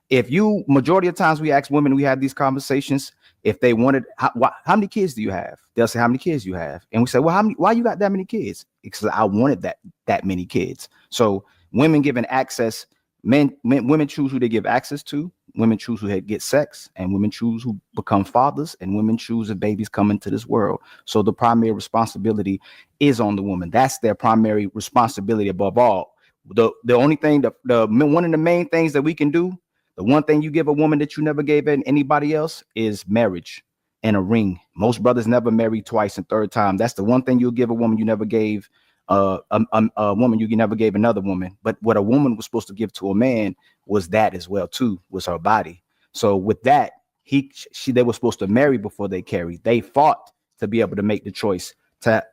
if you majority of times we ask women, we have these conversations, if they wanted, how many kids do you have? They'll say, how many kids you have? And we say, well, why you got that many kids? Because I wanted that many kids. So women given access, women choose who they give access to, women choose who get sex, and women choose who become fathers, and women choose if babies come into this world. So the primary responsibility is on the woman. That's their primary responsibility above all. The only thing, the one of the main things that we can do, the one thing you give a woman that you never gave anybody else is marriage and a ring. Most brothers never marry twice and third time. That's the one thing you'll give a woman you never gave a woman you never gave another woman. But what a woman was supposed to give to a man was that as well too, was her body. So with that, they were supposed to marry before they carried. They fought to be able to make the choice to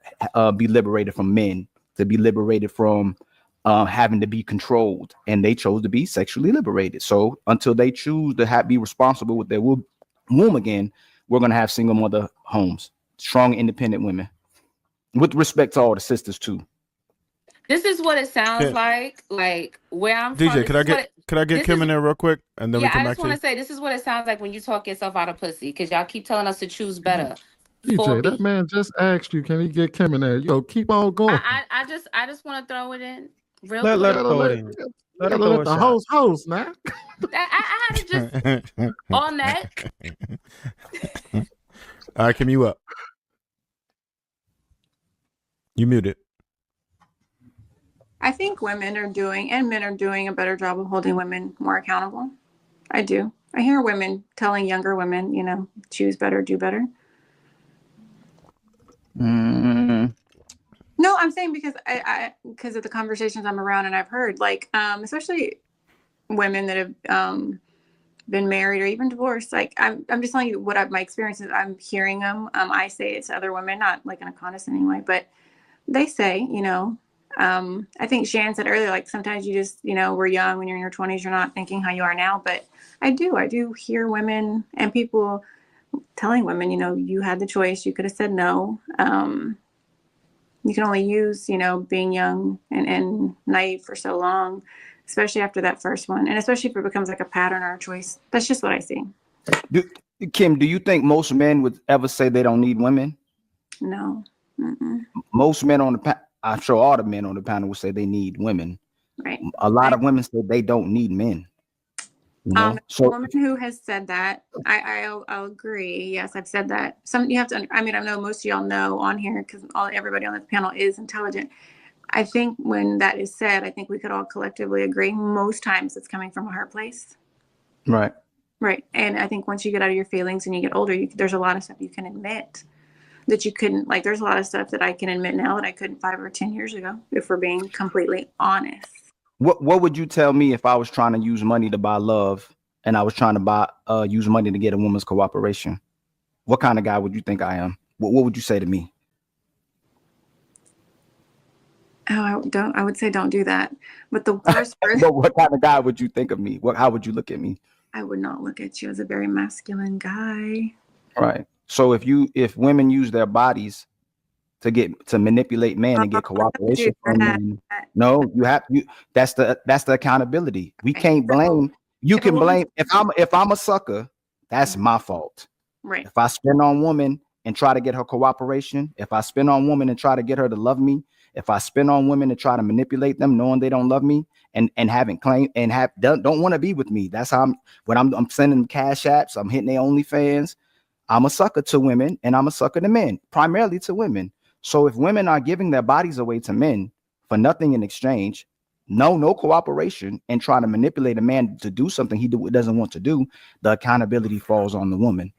be liberated from men, to be liberated from having to be controlled, and they chose to be sexually liberated. So until they choose to be responsible with their womb again, we're going to have single mother homes, strong, independent women, with respect to all the sisters too. This is what it sounds like where I'm DJ, from. Could I get Kim in there real quick, and then we come back to you? I just want to say, this is what it sounds like when you talk yourself out of pussy, because y'all keep telling us to choose better. DJ, that man just asked you, can he get Kim in there? Yo, keep on going. I just want to throw it in real quick. Let the host, man. I had to just on that. All right, Kim, you up? You muted. I think women are doing, and men are doing, a better job of holding women more accountable. I do. I hear women telling younger women, choose better, do better. Mm. No, I'm saying because because of the conversations I'm around and I've heard, especially women that have been married or even divorced. I'm just telling you what my experience is. I'm hearing them. I say it to other women, not like in a condescending way, but they say, I think Shan said earlier, sometimes you just, we're young when you're in your 20s, you're not thinking how you are now. But I do hear women and people telling women, you had the choice. You could have said no. You can only use, being young and naive for so long, especially after that first one. And especially if it becomes like a pattern or a choice. That's just what I see. Kim, do you think most men would ever say they don't need women? No. Mm-mm. Most men on the I'm sure all the men on the panel would say they need women. Right. A lot of women say they don't need men. So, a woman who has said that, I'll agree. Yes, I've said that. You have to. I know most of y'all know on here, because everybody on this panel is intelligent. I think when that is said, I think we could all collectively agree. Most times, it's coming from a hurt place. Right. Right. And I think once you get out of your feelings and you get older, there's a lot of stuff you can admit that you couldn't. There's a lot of stuff that I can admit now that I couldn't 5 or 10 years ago, if we're being completely honest. What would you tell me if I was trying to use money to buy love, and I was trying to use money to get a woman's cooperation? What kind of guy would you think I am? What would you say to me? Oh, I would say don't do that. But the worst part. What kind of guy would you think of me? How would you look at me? I would not look at you as a very masculine guy. Right. So if women use their bodies to manipulate men and get cooperation from men, no, that's the accountability. We can't blame. You can blame if I'm a sucker, that's my fault. Right. If I spend on women and try to get her cooperation, if I spend on women and try to get her to love me, if I spend on women and try to manipulate them, knowing they don't love me and haven't claimed and don't want to be with me, that's how I'm sending them cash apps, I'm hitting their OnlyFans. I'm a sucker to women and I'm a sucker to men, primarily to women. So if women are giving their bodies away to men for nothing in exchange, no cooperation, and trying to manipulate a man to do something he doesn't want to do, the accountability falls on the woman.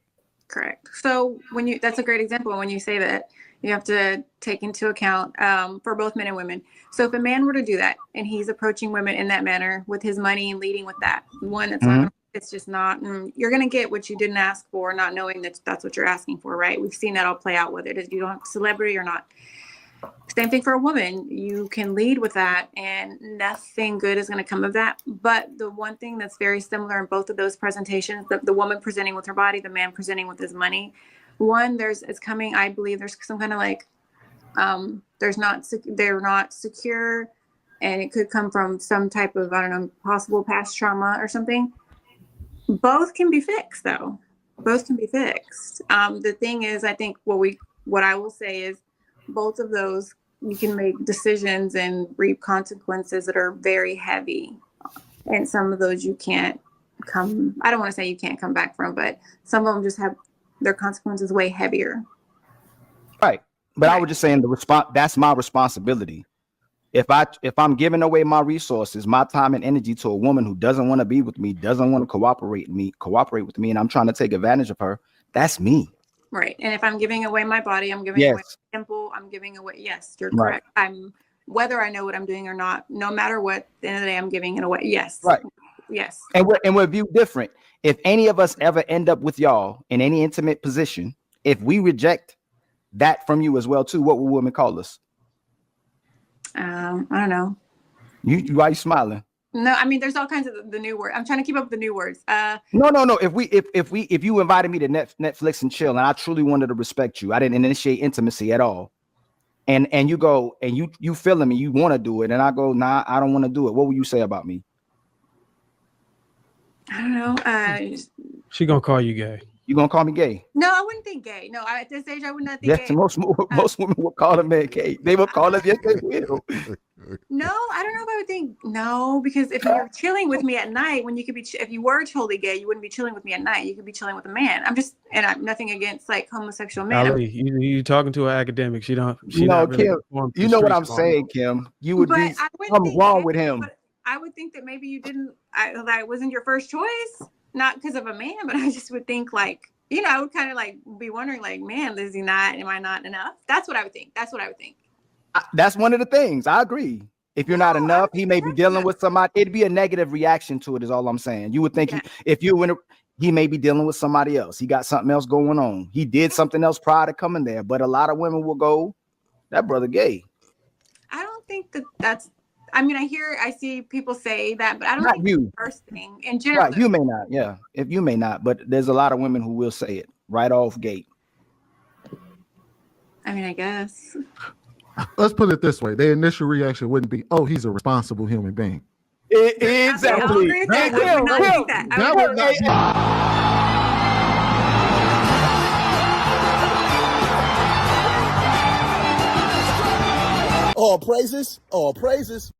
Correct. So that's a great example. When you say that, you have to take into account for both men and women. So if a man were to do that and he's approaching women in that manner with his money and leading with that, one, that's not, it's just not, you're going to get what you didn't ask for, not knowing that that's what you're asking for, right? We've seen that all play out, whether it is you don't have celebrity or not. Same thing for a woman. You can lead with that and nothing good is going to come of that. But the one thing that's very similar in both of those presentations, the woman presenting with her body, the man presenting with his money, I believe there's some kind of they're not secure, and it could come from some type of, possible past trauma or something. Both can be fixed, though. Both can be fixed. The thing is, I think what I will say is both of those, you can make decisions and reap consequences that are very heavy. And some of those you can't I don't want to say you can't come back from, but some of them just have their consequences way heavier. Right. But I was just saying that's my responsibility. If I'm giving away my resources, my time and energy to a woman who doesn't want to be with me, doesn't want to cooperate with me, and I'm trying to take advantage of her, that's me. Right. And if I'm giving away my body, I'm giving away my temple, I'm giving away, yes, you're correct. Whether I know what I'm doing or not, no matter what, at the end of the day, I'm giving it away. Yes. Right. Yes. And we're viewed different. If any of us ever end up with y'all in any intimate position, if we reject that from you as well too, what will women call us? I don't know. Why are you smiling? No, I mean, there's all kinds of the new word. I'm trying to keep up with the new words. No. If you invited me to Netflix and chill, and I truly wanted to respect you, I didn't initiate intimacy at all, and you go and you feeling me, you want to do it, and I go, nah, I don't want to do it. What will you say about me? I don't know. She gonna call you gay. You gonna call me gay? No, I wouldn't think gay. No, at this age, I would not think yes, gay. Most women will call a man gay. They will call us. Yes, they will. No, I don't know if I would think no, because if you're chilling with me at night, when you could be, if you were totally gay, you wouldn't be chilling with me at night. You could be chilling with a man. I'm nothing against like homosexual men. Ali, you talking to an academic? She no, not really Kim. You know what I'm saying, Kim. You would be something wrong with him. I would think that maybe you didn't. That wasn't your first choice, not because of a man, but I just would think like, I would kind of like be wondering like, man, is he not? Am I not enough? That's what I would think. That's one of the things. I agree. If you're not enough, he may be dealing with somebody. It'd be a negative reaction to it, is all I'm saying. You would think he may be dealing with somebody else. He got something else going on. He did something else prior to coming there. But a lot of women will go, that brother gay. I don't think that's. I mean, I see people say that, but I don't not think you. it's the first thing in general. Right, you may not, yeah. If you may not, but there's a lot of women who will say it right off gate. I mean, I guess. Let's put it this way: their initial reaction wouldn't be, "Oh, he's a responsible human being." Exactly. That would not be. All praises.